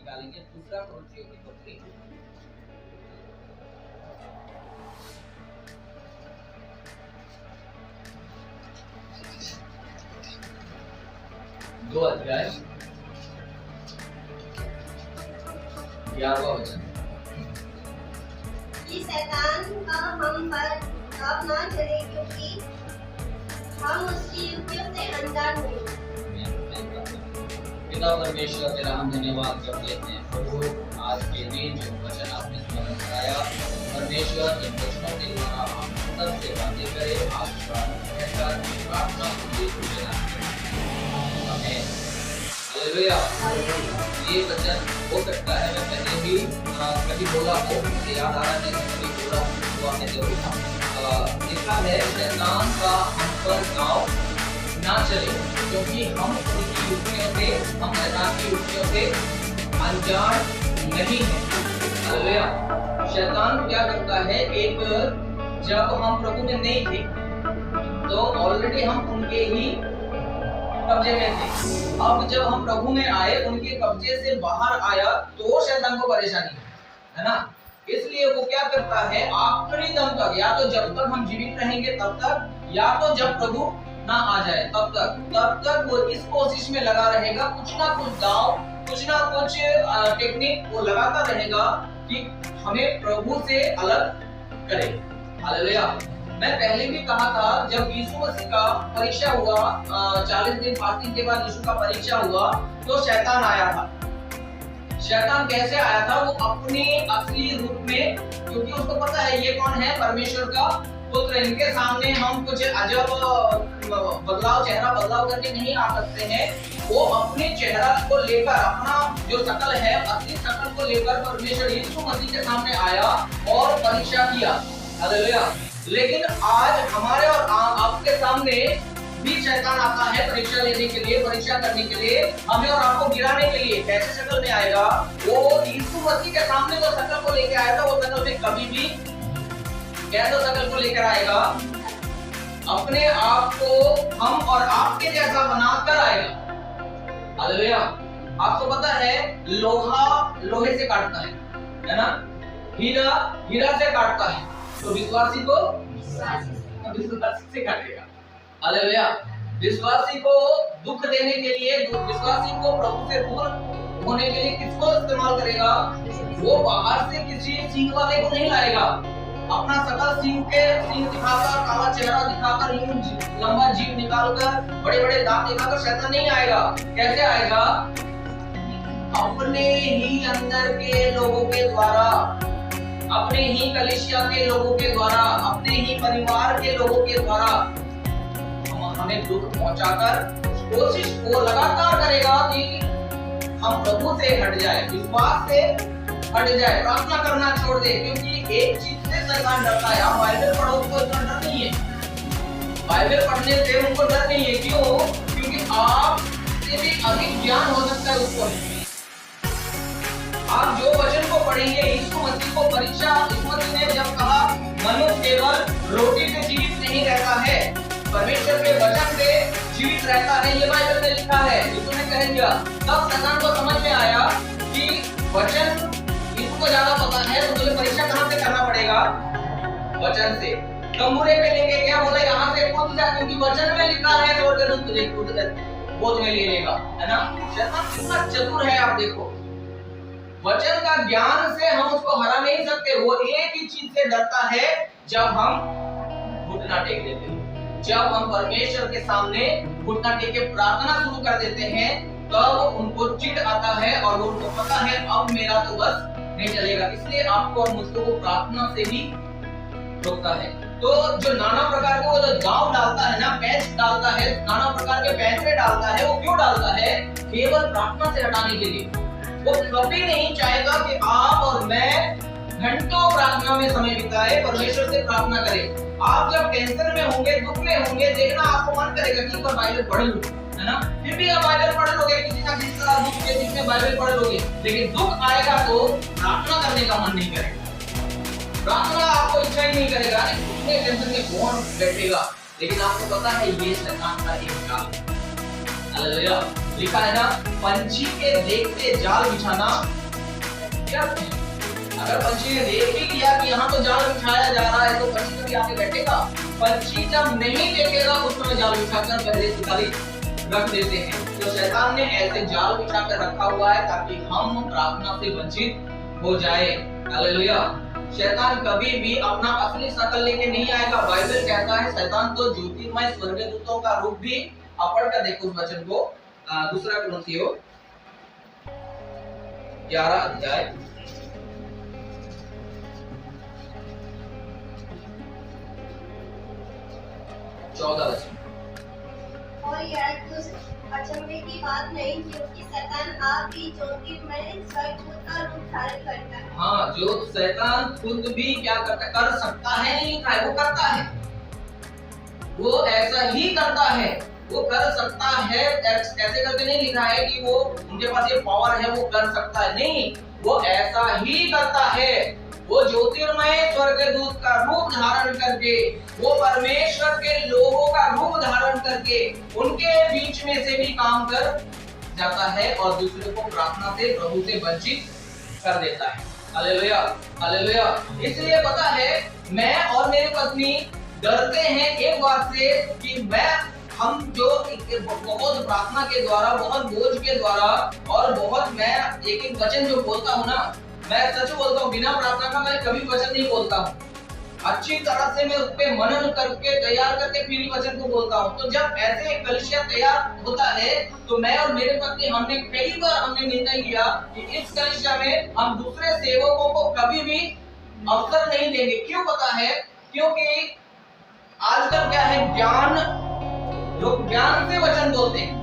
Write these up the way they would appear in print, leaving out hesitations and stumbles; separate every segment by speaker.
Speaker 1: निकालेंगे दूसरा कोलोसियों की पत्री 2 अध्याय 11वां वचन।
Speaker 2: कि शैतान का हम पर अब ना चले, क्योंकि हम उसकी युक्तियों से अनजान नहीं।
Speaker 1: पिता परमेश्वर तेरा हम धन्यवाद करते हैं प्रभु, आज के दिन जो वचन आपने स्मरण कराया परमेश्वर, इन वचनों के द्वारा हम सबसे बातें करें। आज प्रार्थना हालेलुया। ये वचन हो सकता है मैं पहले भी कभी बोला हो, मुझे याद आ रहा है कभी बोला तो आपने जरूर लिखा है, शैतान का हम पर गाँव ना चले, क्योंकि हम उसकी युक्तियों से, हम शैतान की युक्तियों से अनजान नहीं है। हालेलुया। शैतान क्या करता है, एक जब हम प्रभु में नहीं थे तो ऑलरेडी हम उनके ही कब्जे में थे। अब जब हम प्रभु में आए, उनके कब्जे से बाहर आया तो शैतान को परेशानी है ना। इसलिए वो क्या करता है, आखिरी दम तक, या तो जब तक हम जीवित रहेंगे तब तक, या तो जब प्रभु ना आ जाए तब तक वो इस कोशिश में लगा रहेगा, कुछ ना कुछ दाव, कुछ ना कुछ टेक्निक वो लगाता रहेगा कि हमें प्रभु से अलग करे। हालेलुया। मैं पहले भी कहा था, जब यीशु मसीह का परीक्षा हुआ, 40 दिन फास्टिंग के बाद यीशु का परीक्षा हुआ तो शैतान आया था। शैतान कैसे आया था, वो अपने असली रूप में, क्योंकि उसको पता है ये कौन है, परमेश्वर का पुत्र, इनके सामने हम कुछ अजब चेहरा बदलाव करके नहीं आ सकते हैं। वो अपने चेहरा को लेकर, अपना जो शकल है, असली शकल को लेकर परमेश्वर यीशु मसीह के सामने आया और परीक्षा किया। हालेलुया। लेकिन आज हमारे और आपके सामने भी शैतान आता है परीक्षा लेने के लिए, परीक्षा करने के लिए, हमें और आपको गिराने के लिए। कैसे शक्ल में आएगा, वो यीशु मसीह के सामने जो शक्ल को लेकर आया था, वो शक्ल में कभी भी कैसे शक्ल को लेकर आएगा, अपने आप को हम और आपके जैसा बनाकर आएगा। हालेलुया। आपको पता है लोहा लोहे से काटता है ना, हीरा हीरा से काटता है, तो विश्वासी को विश्वासी से काटेगा। हालेलुया। विश्वासी को दुख देने के लिए, विश्वासी को प्रभु से दूर होने के लिए किसको इस्तेमाल करेगा, वो बाहर से किसी सींग वाले को नहीं लाएगा। अपना सकल सींग दिखाकर, काला चेहरा दिखाकर, लंबा जीभ निकालकर, बड़े बड़े दांत दिखाकर शैतान नहीं आएगा। कैसे आएगा, अपने ही अंदर के लोगों के द्वारा, अपने ही कलीसिया के लोगों के द्वारा, अपने ही परिवार के लोगों के द्वारा हमें दुख पहुंचाकर कोशिश वो लगातार करेगा कि हम प्रभु से हट जाए, विश्वास से हट जाए, प्रार्थना करना छोड़ दे। क्योंकि एक चीज से शैतान डरता है, आप बाइबल पढ़ो तो इतना डर नहीं है, बाइबल पढ़ने से उनको डर नहीं है। क्यों? क्योंकि आप से भी अधिक ज्ञान हो सकता है उसको। आप जो वचन को पढ़ेंगे, यीशु मसीह को परीक्षा, यीशु मसीह ने जब कहा मनुष्य केवल रोटी से जीवित नहीं रहता है, परमेश्वर के वचन से जीवित रहता है, ये बाइबल में लिखा है। यीशु ने कह दिया, तब शैतान को समझ में आया कि वचन यीशु को ज्यादा पता है, तो मुझे परीक्षा कहां से करना पड़ेगा, वचन से। तंबूरे पे लेके क्या बोला, यहाँ से कूद जा, क्योंकि वचन में लिखा है स्वर्गदूत तुझे गोद में ले लेगा, है ना। शैतान कितना चतुर है, आप देखो। वचन का ज्ञान से हम उसको हरा नहीं सकते। वो एक ही चीज से डरता है, जब हम घुटना टेक देते हैं, जब हम परमेश्वर के सामने घुटना टेक के प्रार्थना शुरू कर देते हैं, तब उनको चिढ़ आता है और उनको पता है अब मेरा तो बस नहीं चलेगा। इसलिए आपको और मुझको वो प्रार्थना से ही रोकता है। तो जो नाना प्रकार का वो जो गाँव डालता है ना, पैच डालता है, नाना प्रकार के पैंतरे डालता है, वो क्यों डालता है, केवल प्रार्थना से हटाने के लिए। वो कभी नहीं चाहेगा कि आप और मैं घंटों प्रार्थना में समय बिताए, परमेश्वर से प्रार्थना करें। आप जब टेंशन में होंगे, दुख में होंगे, देखना आपको मन करेगा कि एक बार बाइबल पढ़ लूं, है ना। फिर भी आप बाइबल पढ़ लोगे, किसी ना किसी तरह दुख के बीच में बाइबल पढ़ लोगे, लेकिन दुख आएगा तो प्रार्थना करने का मन नहीं करेगा, प्रार्थना आपको इच्छा ही नहीं करेगा, इतने टेंशन में कौन बैठेगा। लेकिन आपको पता है ये शैतान का एक जाल है। हालेलुया। लिखा है ना, पंछी के देखते जाल बिछाना क्या अगर पंछी ने देख ही लिया कि यहाँ तो जाल बिछाया जा रहा है तो पंछी कभी आके बैठेगा? पंछी जब नहीं देखेगा उस समय जाल बिछाकर पहले से खाली रख देते हैं। तो शैतान ने ऐसे जाल बिछाकर रखा हुआ है ताकि हम प्रार्थना से वंचित हो जाए। हालेलुया। शैतान कभी भी अपना असली शकल लेके नहीं आएगा। बाइबल कहता है शैतान तो ज्योतिर्मय स्वर्गदूतों का रूप भी पढ़ कर देखो उस वचन को, दूसरा कुरिन्थियों 11 अध्याय 14 वचन।
Speaker 2: और यह कुछ अचंभे की बात नहीं, क्योंकि शैतान आप भी ज्योतिर्मय स्वर्गदूत का रूप धारण करता है।
Speaker 1: हाँ, जो शैतान खुद भी क्या करता कर सकता है, नहीं लिखा है, वो करता है, वो ऐसा ही करता है, वो कर सकता है। ऐसे करके नहीं लिखा है कि वो उनके पास ये पावर है वो कर सकता है, नहीं, वो ऐसा ही करता है। वो ज्योतिर्मय स्वर्गदूत का रूप धारण करके, वो परमेश्वर के लोगों का रूप धारण करके उनके बीच में से भी काम कर जाता है और दूसरे को प्रार्थना से प्रभु से वंचित कर देता है। Hallelujah, hallelujah. इसलिए पता है मैं और मेरी पत्नी डरते हैं एक बात से कि हम जो बहुत प्रार्थना के द्वारा, बहुत बोझ के द्वारा और बहुत मैं एक वचन जो बोलता हूँ ना, मैं सच बोलता हूँ, बिना प्रार्थना का मैं कभी वचन नहीं बोलता हूँ। अच्छी तरह से मैं उस पे मनन करके तैयार करके फिर ही वचन को बोलता हूँ। तो जब ऐसे कलीसिया तैयार होता है तो मैं और मेरे पत्नी हमने कई बार निर्णय लिया कि इस कलीसिया में हम दूसरे सेवकों को कभी भी अवसर नहीं देंगे। क्यों पता है? क्योंकि आजकल क्या है, लोग ज्ञान से वचन बोलते हैं,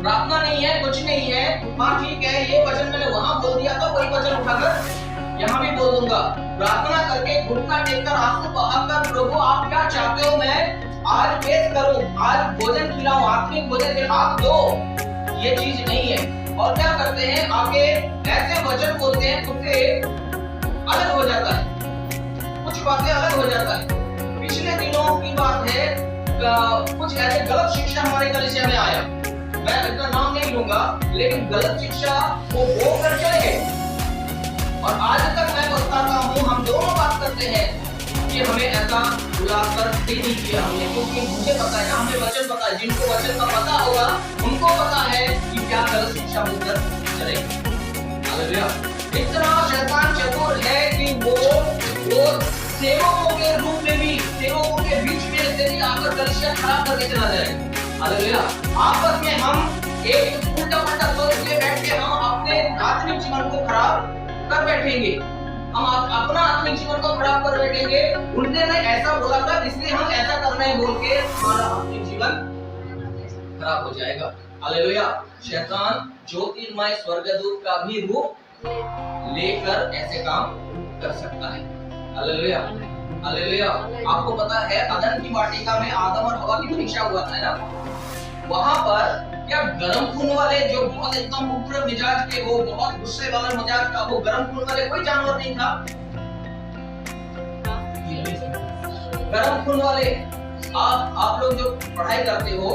Speaker 1: प्रार्थना नहीं है, कुछ नहीं है। हाँ ठीक है, ये वचन मैंने वहां बोल दिया तो वही वचन उठाकर यहाँ भी बोल दूंगा। प्रार्थना करके घुटना टेककर आंसू बहाकर प्रभु आप क्या चाहते हो मैं आज पेश करूं, आज भोजन खिलाऊं, आत्मिक भोजन के आप दो, ये चीज नहीं है। और क्या करते हैं, आगे ऐसे वचन बोलते हैं, उससे अलग हो जाता है, कुछ बातें अलग हो जाता है। पिछले दिनों की बात है, कुछ ऐसे गलत शिक्षा हमारे कलीसिया में आया, मैं इतना नाम नहीं लूंगा, लेकिन गलत शिक्षा वो बोलकर चले गए और आज तक मैं बताता हूँ, हम दोनों बात करते हैं कि हमें ऐसा बुलाकर नहीं किया हमने, क्योंकि मुझे पता है, हमें वचन पता है, जिनको वचन का पता होगा उनको पता है कि क्या गलत शिक्षा बोलकर चलेगी। हालेलुया। इतना शैतान चतुर है कि वो सेवकों के रूप में भी, सेवकों के बीच में से भी आकर कलीसिया खराब करके चला जाएगा। हालेलुया। आपस में हम एक उल्टा पुल्टा सोच के बैठ के हम अपने आत्मिक जीवन को खराब कर बैठेंगे, हम अपना आत्मिक जीवन को खराब कर बैठेंगे। उनने ऐसा बोला था इसलिए हम ऐसा करना है बोल के हमारा आत्मिक जीवन खराब हो जाएगा। हालेलुया। शैतान ज्योतिर्मय स्वर्गदूत का भी रूप लेकर ऐसे काम कर सकता है। Hallelujah, hallelujah. आपको पता है अदन की वाटिका में आदम और हवा की परीक्षा हुआ था ना, वहां पर क्या गरम खून वाले, जो बहुत एकदम उग्र मिजाज के, वो बहुत गुस्से वाले मिजाज का, वो गरम खून वाले कोई जानवर नहीं था। गरम खून वाले, आप लोग जो पढ़ाई करते हो,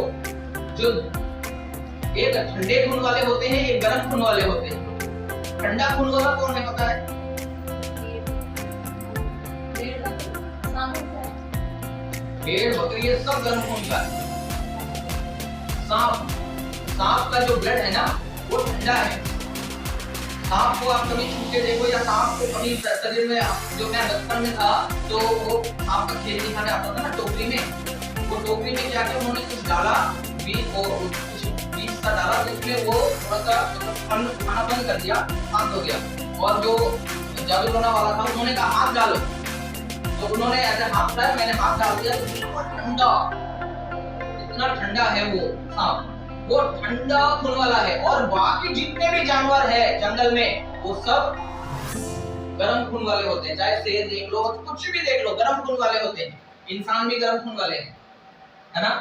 Speaker 1: जो एक ठंडे खून वाले होते हैं, एक गरम खून वाले होते हैं। ठंडा खून वाला कौन है पता है? भेड़, बकरी, ये सब गर्म खून का है। सांप का जो ब्लड है ना वो ठंडा है। सांप को आप कभी छू के देखो, या सांप को कभी शरीर में, जो मैं बचपन में था तो वो सांप का खेल दिखाने आता था ना टोकरी में, वो टोकरी में जाके उन्होंने कुछ डाला, बीज और कुछ बीज का डाला, जिसमें वो थोड़ा सा खाना बंद कर दिया, शांत हो गया। और जो जादू टोना वाला था उन्होंने कहा हाथ डालो, तो उन्होंने ऐसे हाथ डाला, मैंने हाथ डाल दिया तो बिल्कुल ठंडा, इतना ठंडा है वो सांप, वो ठंडा खून वाला है। और बाकी जितने भी जानवर है जंगल में वो सब गर्म खून वाले होते हैं। चाहे शेर देख लो, कुछ भी देख लो, गर्म खून वाले होते हैं। इंसान भी गर्म खून वाले हैं, है ना।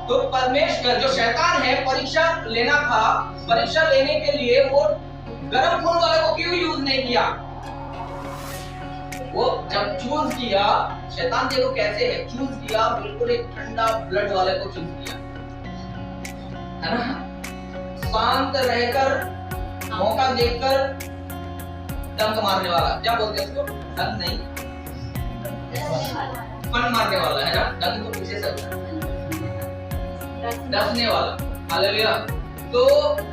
Speaker 1: तो परमेश्वर, जो शैतान है, परीक्षा लेना था, परीक्षा लेने के लिए वो गर्म खून वाले को क्यों यूज नहीं किया? वो जब चूज किया, शैतान देखो कैसे है, चूज किया बिल्कुल एक ठंडा ब्लड वाले को चूज किया, है ना। शांत रहकर, मौका देखकर डंक मारने वाला, क्या बोलते हैं उसको? डंक नहीं, फन मारने वाला है ना, डंक तो पीछे से होता है, डसने वाला। हालेलुया। तो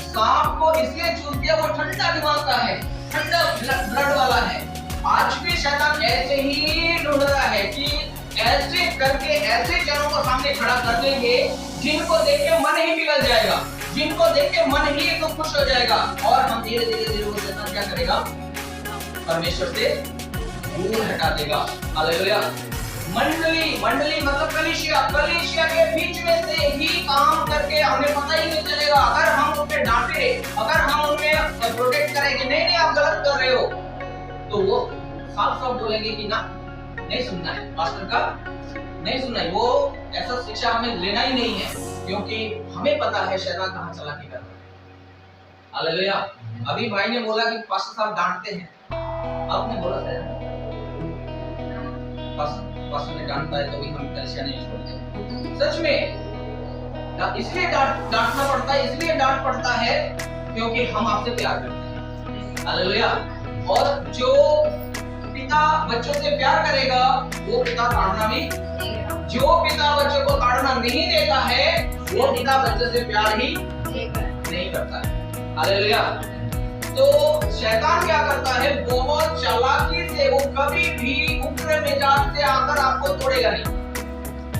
Speaker 1: सांप को इसलिए चूज किया, वो ठंडा दिमाग का है, ठंडा ब्लड वाला है। आज भी शैतान ऐसे ही ढूंढ रहा है कि ऐसे करके ऐसे जनों को सामने खड़ा कर देंगे जिनको देख के मन ही पिघल जाएगा, जिनको देख के मन ही एकदम खुश हो जाएगा, और हम धीरे धीरे वो शैतान क्या करेगा? परमेश्वर से दूर हटा देगा। हालेलुया। मंडली, मंडली मतलब कलीसिया, कलीसिया के बीच में से ही काम करके हमें पता ही नहीं चलेगा। अगर हम उन्हें डांटे, अगर हम उन्हें प्रोटेक्ट करें कि नहीं नहीं आप गलत कर रहे हो, तो वो साफ साफ बोलेंगे कि ना, नहीं सुनना है पास्टर का, नहीं सुनना है, वो ऐसा शिक्षा हमें लेना ही नहीं है, क्योंकि हमें पता है शैतान कहाँ चालाकी कर रहा है। हालेलुया। अभी भाई ने बोला कि पास्टर साहब डांटते हैं, आपने बोला था पास्टर ने डांटता है तो भी हम कलीसिया नहीं छोड़ते। सच में इसलिए डांटना पड़ता है, इसलिए डांट पड़ता है क्योंकि हम आपसे प्यार करते हैं। हालेलुया। और जो पिता बच्चों से प्यार करेगा वो पिता ताड़ना भी, जो पिता बच्चों को ताड़ना नहीं देता है वो पिता बच्चों से प्यार ही नहीं करता है। हालेलुया। तो शैतान क्या करता है? बहुत चालाकी से वो कभी भी उग्र मिजाज से आकर आपको तोड़ेगा नहीं।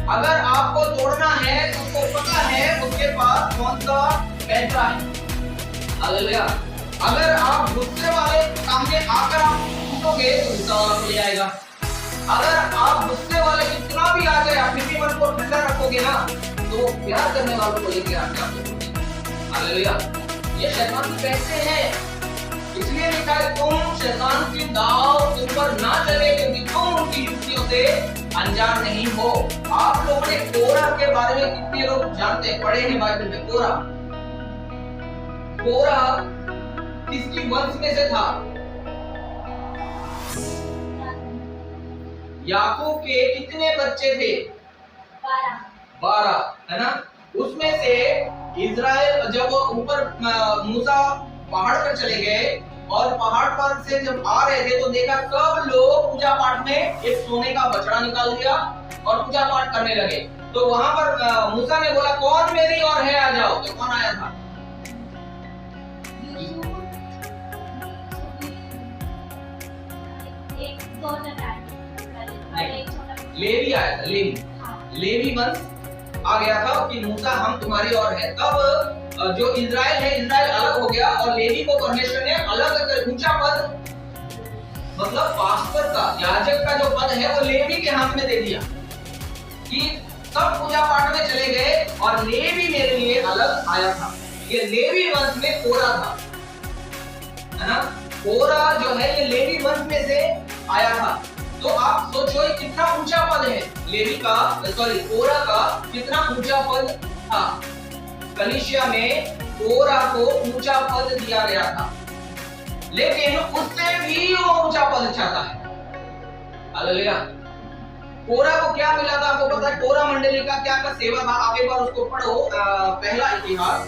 Speaker 1: अगर आपको तोड़ना है तो उसको पता है उसके पास कौन सा पैसा है। हालेलुया। अगर आप गुस्से वाले सामने आकर आप टूटोगे तो गुस्सा वाला ले आएगा। अगर आप गुस्से वाले कितना भी आ जाए अपने मन को ठंडा रखोगे ना तो प्यार करने वालों को लेकर आके आपको। हालेलुया। ये शैतान कहते हैं, इसलिए लिखा है तुम शैतान की दाव तुम पर ना चले क्योंकि तुम उनकी युक्तियों से अनजान नहीं हो। आप लोगों ने कोरह के बारे में कितने लोग जानते हैं, पढ़े हैं बाइबल में? कोरह किसकी वंश में से था? याकूब के कितने बच्चे थे? 12 है ना। उसमें से इजराइल जब ऊपर मूसा पहाड़ पर चले गए और पहाड़ पर से जब आ रहे थे तो देखा सब लोग पूजा पाठ में एक सोने का बछड़ा निकाल लिया और पूजा पाठ करने लगे। तो वहां पर मूसा ने बोला कौन मेरी और है, आ जाओ। तो कौन आया था? लेवी आया था। लेवी वंश आ गया था कि मूसा हम तुम्हारी और है। तब जो इजराइल है, इजराइल अलग हो गया और लेवी को परमेश्वर ने अलग ऊंचा पद, मतलब पास्टर का, याजक का जो पद है वो लेवी के हाथ में दे दिया कि सब पूजा पाठ में चले गए और लेवी मेरे लिए अलग आया था। ये लेवी वंश में कोरह था, है ना। कोरह जो है ये लेवी वंश में से आया था। तो आप सोचो ये कितना ऊंचा पद है लेवी का, सॉरी कोरह का कितना ऊंचा पद था। कलीसिया में कोरह को ऊंचा पद दिया गया था, लेकिन उससे भी वो ऊंचा पद चाहता है। हालेलुया। कोरह को क्या मिला था आपको पता है? कोरह मंडली का क्या का सेवा था? आप एक बार उसको पढ़ो। पहला इतिहास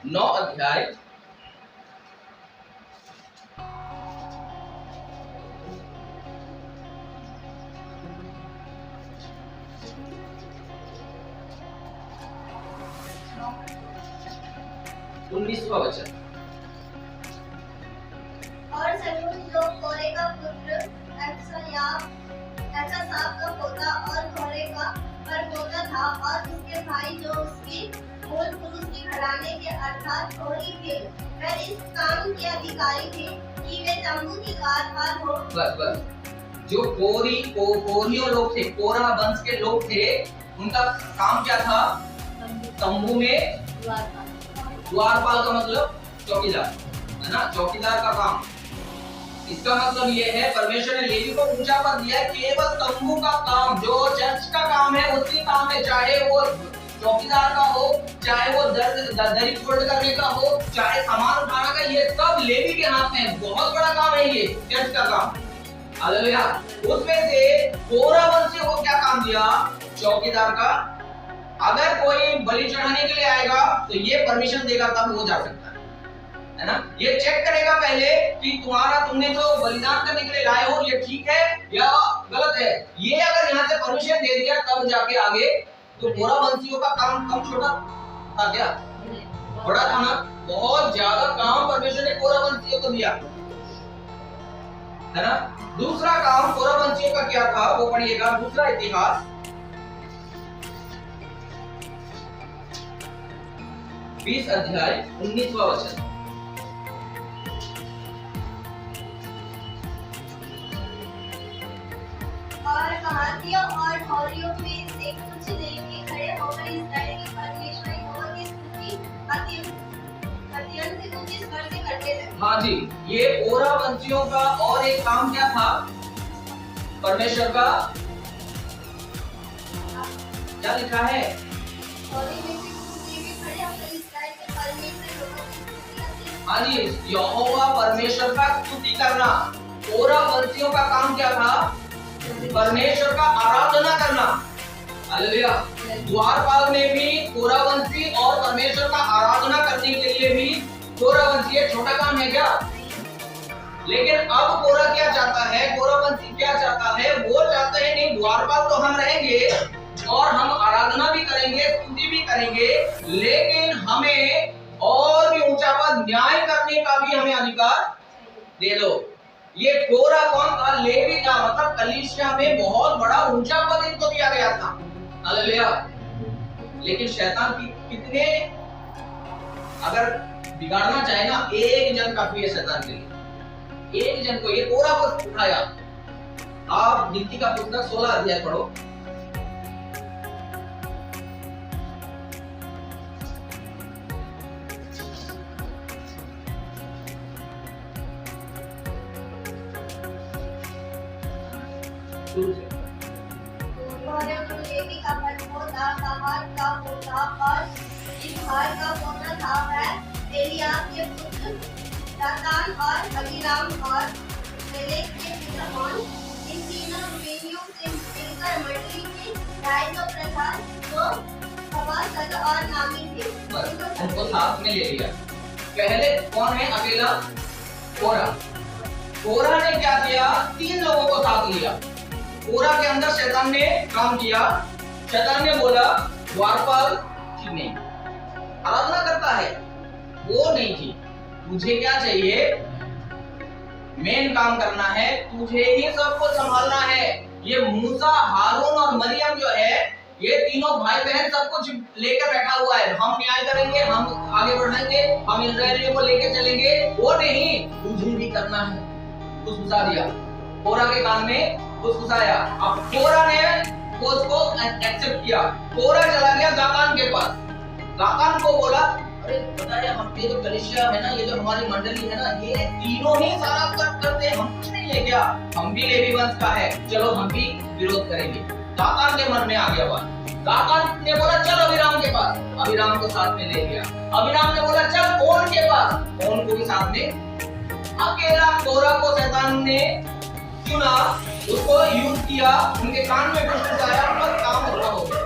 Speaker 1: 9 अध्याय 19वां वचन।
Speaker 2: और सलून जो कोरे का पुत्र अक्षसाप का पोता और कोरे का परपोता था और उसके भाई जो उसके मूल पुरुष के घराने के अर्थात कोरी थे, वह इस काम के अधिकारी थे कि वे तंबू की पार हो।
Speaker 1: बस जो कोरियों लोग थे, कोरह वंश के लोग थे, उनका काम क्या था? तंबू में द्वारपाल का मतलब चौकीदार, है ना, चौकीदार का काम। इसका मतलब ये है परमेश्वर ने लेवी को ऊंचा पद दिया है। केवल तंबू का काम, जो चर्च का काम है उसी काम में, चाहे वो चौकीदार का हो, चाहे वो दरी फोल्ड करने का हो, चाहे सामान उठाने का, ये सब लेवी के हाथ में है। बहुत बड़ा काम है ये चर्च का काम। हालेलुया। उसमें से कोरह वंशियों को क्या काम दिया? चौकीदार का। अगर कोई बलि चढ़ाने के लिए आएगा तो ये परमिशन देगा तब वो जा सकता है। है ना। ये चेक करेगा पहले कि तुमने जो बलिदान करने के लिए लाए हो ये ठीक है या गलत है। ये अगर यहाँ से परमिशन दे दिया तब जाके आगे, तो कोरा वंशियों का काम कम छोटा था क्या? बड़ा था ना। बहुत ज्यादा काम परमेश्वर ने कोरा वंशियों को दिया, है ना। दूसरा काम कोरा वंशियों का क्या था वो पढ़िएगा, दूसरा इतिहास 20 अध्याय 19वां वचन।
Speaker 2: और कहातियों और ठौरियों में से कुछ लेके खड़े होकर इस्राएल के परमेश्वर यहोवा की स्तुति अत्यंत ऊंचे स्वर से करते थे।
Speaker 1: हाँ जी, ये कोरा वंशियों का और एक काम क्या था परमेश्वर का? क्या लिखा है? हाँ जी, यहोवा परमेश्वर का स्तुति करना। कोरा वंशियों का काम क्या था? परमेश्वर का आराधना करना। हालेलुया। द्वारपाल में भी कोरा वंशी और परमेश्वर का आराधना करने के लिए भी कोरा वंशी, ये छोटा काम है क्या? लेकिन अब कोरा क्या चाहता है? कोरा वंशी क्या चाहता है? वो चाहते हैं नहीं, द्वारपाल तो हम रहेंगे और हम आराधना भी करेंगे, स्तुति भी करेंगे, लेकिन हमें और भी ऊंचा पद, न्याय करने का भी हमें अधिकार दे दो। ये कोरा कौन था? लेवी था। मतलब कलीसिया में बहुत बड़ा ऊंचा पद इनको दिया गया था। हालेलुया। लेकिन शैतान की कितने अगर बिगाड़ना चाहे ना, एक जन काफी है शैतान के लिए। एक जन को ये कोरा को उठाया। आप नीति का पुस्तक 16 अध्याय पढ़ो।
Speaker 2: लेवी का पोता कहात का पोता और इस्हार का पोता था वह एलियाब के पुत्र दातान और अबीराम और मेलेक के पुत्र होन। इन तीनों रूबेनियों से मिलकर मंडली के 250 प्रधान जो सभासद और नामी थे
Speaker 1: उनको साथ में ले लिया। पहले कौन है? अकेला कोरा। कोरा ने क्या किया? 3 लोगों को साथ लिया। कोरा के अंदर शैतान ने काम किया। शैतान ने बोला द्वारपाल ठीक नहीं, आराधना करता है, वो नहीं थी। तुझे क्या चाहिए? मेन काम करना है, तुझे ही सब कुछ संभालना है। ये मूसा, हारून और मरियम जो है, ये तीनों भाई बहन सब कुछ लेकर बैठा हुआ है। हम न्याय करेंगे, हम आगे बढ़ाएंगे, हम इस्राएलियों को लेके चलेंगे। वो नहीं, तुझे भी करना है। कुछ घुसा दिया कोरा के कान में, कुछ घुसाया। अब कोरा ने उसको एक्सेप्ट किया। कोरा चला गया दातान के पास। दातान को बोला अरे पता है हम ये जो कलीसिया है ना, ये जो हमारी मंडली है ना, ये तीनों ही सारा काम करते हैं, हम कुछ नहीं ले गया, हम भी लेवी वंश का है, चलो हम भी विरोध करेंगे। दातान के मन में आ गया बात। दातान ने बोला चल अबीराम के पास, अबीराम को साथ में ले गया। अबीराम ने बोला चल ओन के पास, ओन को भी साथ में। अकेला कोरा को शैतान ने चुना, उसको यूज किया, उनके कान में कुछ घुसाया, बस काम पूरा हो गया।